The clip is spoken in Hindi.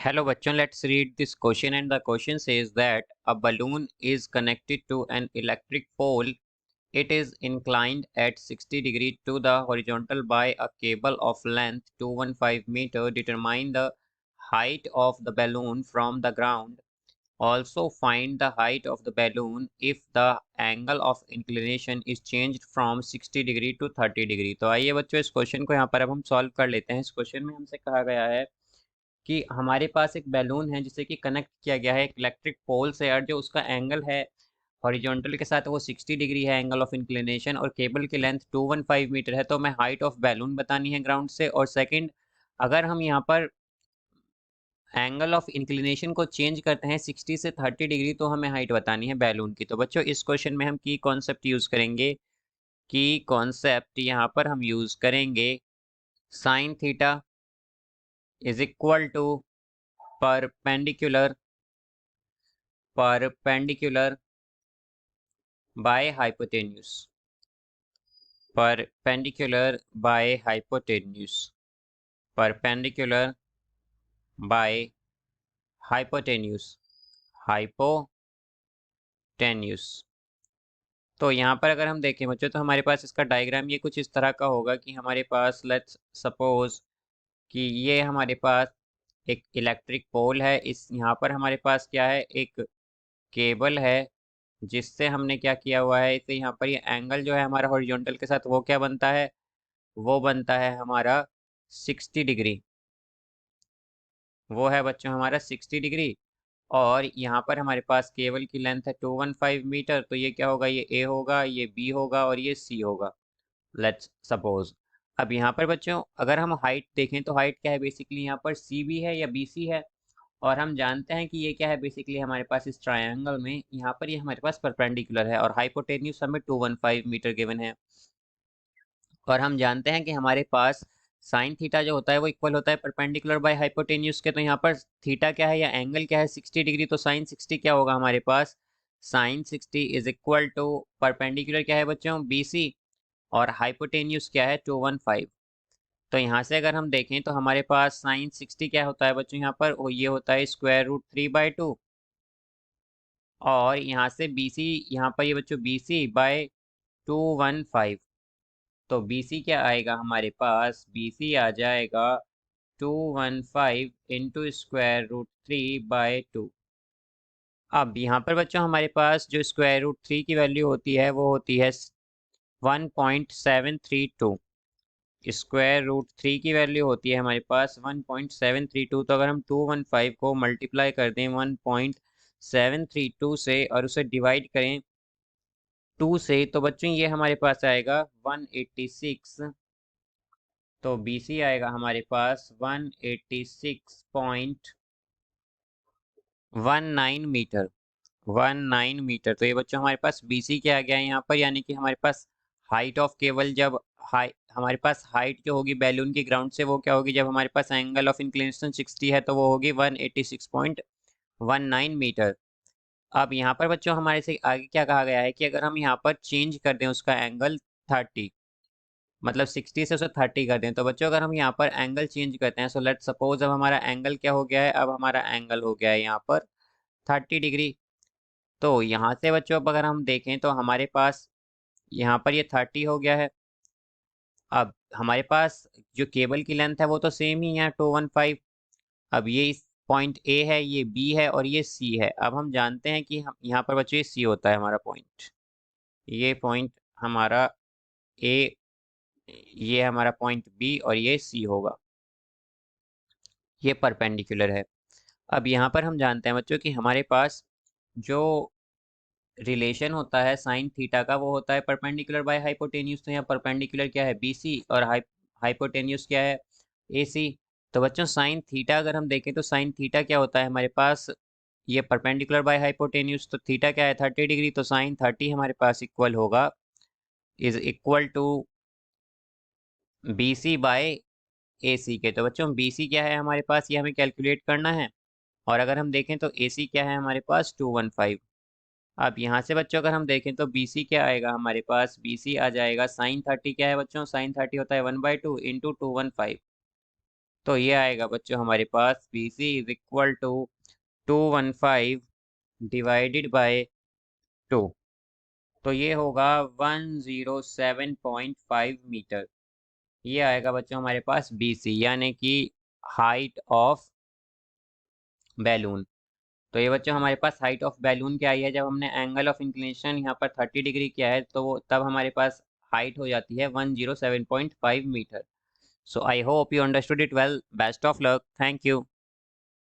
Hello बच्चों, let's read this question and the question says that a balloon is connected to an electric pole. It is inclined at 60 degree to the horizontal by a cable of length 215 meter. Determine the height of the balloon from the ground. Also find the height of the balloon if the angle of inclination is changed from 60 degree to 30 degree. तो आइए बच्चों इस क्वेश्चन को यहाँ पर अब हम सॉल्व कर लेते हैं। इस क्वेश्चन में हमसे कहा गया है कि हमारे पास एक बैलून है जिसे कि कनेक्ट किया गया है एक इलेक्ट्रिक पोल से, और जो उसका एंगल है हॉरिजॉन्टल के साथ वो 60 डिग्री है एंगल ऑफ इंक्लिनेशन, और केबल की लेंथ 215 मीटर है। तो हमें हाइट ऑफ बैलून बतानी है ग्राउंड से। और सेकंड, अगर हम यहाँ पर एंगल ऑफ इंक्लिनेशन को चेंज करते हैं 60 से 30 डिग्री तो हमें हाइट बतानी है बैलून की। तो बच्चों इस क्वेश्चन में हम की कॉन्सेप्ट यूज़ करेंगे, की कॉन्सेप्ट यहाँ पर हम यूज़ करेंगे sine theta is equal to perpendicular by hypotenuse, perpendicular by hypotenuse, perpendicular by hypotenuse, hypotenuse। तो यहाँ पर अगर हम देखें बच्चों तो हमारे पास इसका डायग्राम ये कुछ इस तरह का होगा कि हमारे पास लेट्स सपोज कि ये हमारे पास एक इलेक्ट्रिक पोल है। इस यहाँ पर हमारे पास क्या है, एक केबल है जिससे हमने क्या किया हुआ है, इसे यहाँ पर ये एंगल जो है हमारा हॉरिजॉन्टल के साथ वो क्या बनता है, वो बनता है हमारा 60 डिग्री। वो है बच्चों हमारा 60 डिग्री। और यहाँ पर हमारे पास केबल की लेंथ है 215 मीटर। तो ये क्या होगा, ये ए होगा, ये बी होगा और ये सी होगा, लेट्स सपोज। अब यहाँ पर बच्चों अगर हम हाइट देखें तो हाइट क्या है, बेसिकली यहाँ पर सी बी है या बी सी है। और हम जानते हैं कि ये क्या है, बेसिकली हमारे पास इस ट्रायंगल में यहाँ पर ये हमारे पास परपेंडिकुलर है, और हाइपोटेन्यूज हमें 215 मीटर गिवन है। और हम जानते हैं कि हमारे पास साइन थीटा जो होता है वो इक्वल होता है परपेंडिकुलर बाय हाइपोटेन्यूज के। तो यहाँ पर थीटा क्या है या एंगल क्या है, 60 डिग्री। तो साइन 60 क्या होगा हमारे पास, sine 60 is equal to perpendicular क्या है बच्चों, BC, और हाइपोटेन्यूज क्या है 215। तो यहाँ से अगर हम देखें तो हमारे पास साइन 60 क्या होता है बच्चों, यहाँ पर वो ये होता है √3/2। और यहाँ से BC, यहाँ पर ये बच्चों BC बाय 215। तो BC क्या आएगा हमारे पास, BC आ जाएगा 215 इंटू √3/2। अब यहाँ पर बच्चों हमारे पास जो √3 की वैल्यू होती है वो होती है 1.732। √3 की वैल्यू होती है हमारे पास 1.732। तो अगर हम 215 को मल्टीप्लाई कर दें 1.732 से और उसे डिवाइड करें 2 से, तो बच्चों ये हमारे पास आएगा 186। तो BC आएगा हमारे पास 186.19 मीटर, 19 मीटर। तो ये बच्चों हमारे पास BC क्या आ गया है यहाँ पर, यानी कि हमारे पास हाइट ऑफ केबल जब हमारे पास हाइट जो होगी बैलून की ग्राउंड से वो क्या होगी, जब हमारे पास एंगल ऑफ इंक्लिनेशन 60 है तो वो होगी 186.19 मीटर। अब यहाँ पर बच्चों हमारे से आगे क्या कहा गया है कि अगर हम यहाँ पर चेंज कर दें उसका एंगल 30, मतलब 60 से उसे 30 कर दें। तो बच्चों अगर हम यहाँ पर एंगल चेंज करते हैं, सो लेट सपोज अब हमारा एंगल क्या हो गया है, अब हमारा एंगल हो गया है यहाँ पर 30 डिग्री। तो यहाँ से बच्चों अब अगर हम देखें तो हमारे पास यहाँ पर ये 30 हो गया है। अब हमारे पास जो केबल की लेंथ है वो तो सेम ही है 215। अब ये इस पॉइंट ए है, ये बी है और ये सी है। अब हम जानते हैं कि हम यहाँ पर बच्चों ये सी होता है हमारा पॉइंट, ये पॉइंट हमारा ए, ये हमारा पॉइंट बी और ये सी होगा, ये परपेंडिकुलर है। अब यहाँ पर हम जानते हैं बच्चों कि हमारे पास जो रिलेशन होता है साइन थीटा का वो होता है परपेंडिकुलर बाय हाइपोटेन्यूज। तो यहाँ परपेंडिकुलर क्या है BC और हाइपोटेन्यूज क्या है AC। तो बच्चों साइन थीटा अगर हम देखें तो साइन थीटा क्या होता है हमारे पास, ये परपेंडिकुलर बाय हाइपोटेन्यूज, तो थीटा क्या है 30 डिग्री। तो साइन 30 हमारे पास इक्वल होगा, is equal to BC by AC के। तो बच्चों BC क्या है हमारे पास, ये हमें कैलकुलेट करना है। और अगर हम देखें तो AC क्या है हमारे पास 215। अब यहाँ से बच्चों अगर हम देखें तो BC क्या आएगा हमारे पास, BC आ जाएगा साइन 30 क्या है बच्चों, साइन 30 होता है 1/2 इंटू 215। तो ये आएगा बच्चों हमारे पास B C is equal to 215 divided by 2। तो ये होगा 107.5 मीटर। ये आएगा बच्चों हमारे पास बी सी, यानी कि हाइट ऑफ बैलून। तो ये बच्चों हमारे पास हाइट ऑफ बैलून क्या आई है, जब हमने एंगल ऑफ इंक्लिनेशन यहाँ पर 30 डिग्री किया है तो वो तब हमारे पास हाइट हो जाती है 107.5 metre. So I hope you understood it well. Best of luck. Thank you.